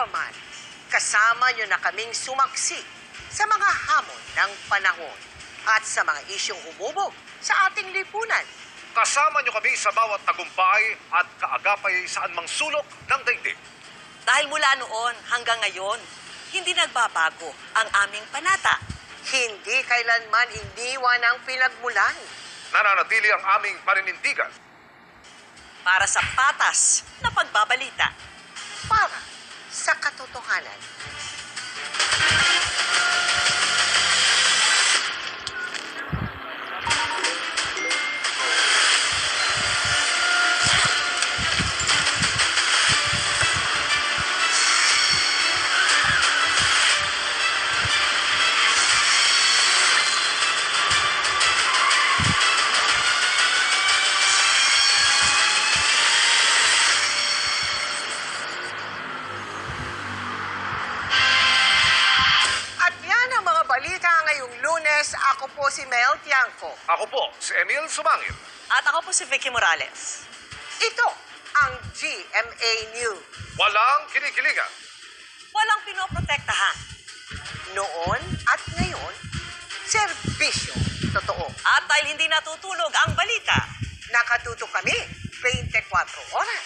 pa man, kasama nyo na kaming sumaksi sa mga hamon ng panahon at sa mga isyong humubog sa ating lipunan. Kasama niyo kami sa bawat tagumpay at kaagapay sa anumang sulok ng daigdig. Dahil mula noon hanggang ngayon, hindi nagbabago ang aming panata. Hindi kailanman iniwan ang pinagmulan. Nananatili ang aming paninindigan. Para sa patas na pagbabalita. Para sa katotohanan. Balita ngayong Lunes, ako po si Mel Tiangco. Ako po, si Emil Sumangil. At ako po si Vicky Morales. Ito ang GMA News. Walang kinikilingan. Walang pinoprotektahan. Noon at ngayon, serbisyo totoo. At dahil hindi natutulog ang balita, Nakatutok kami 24 oras.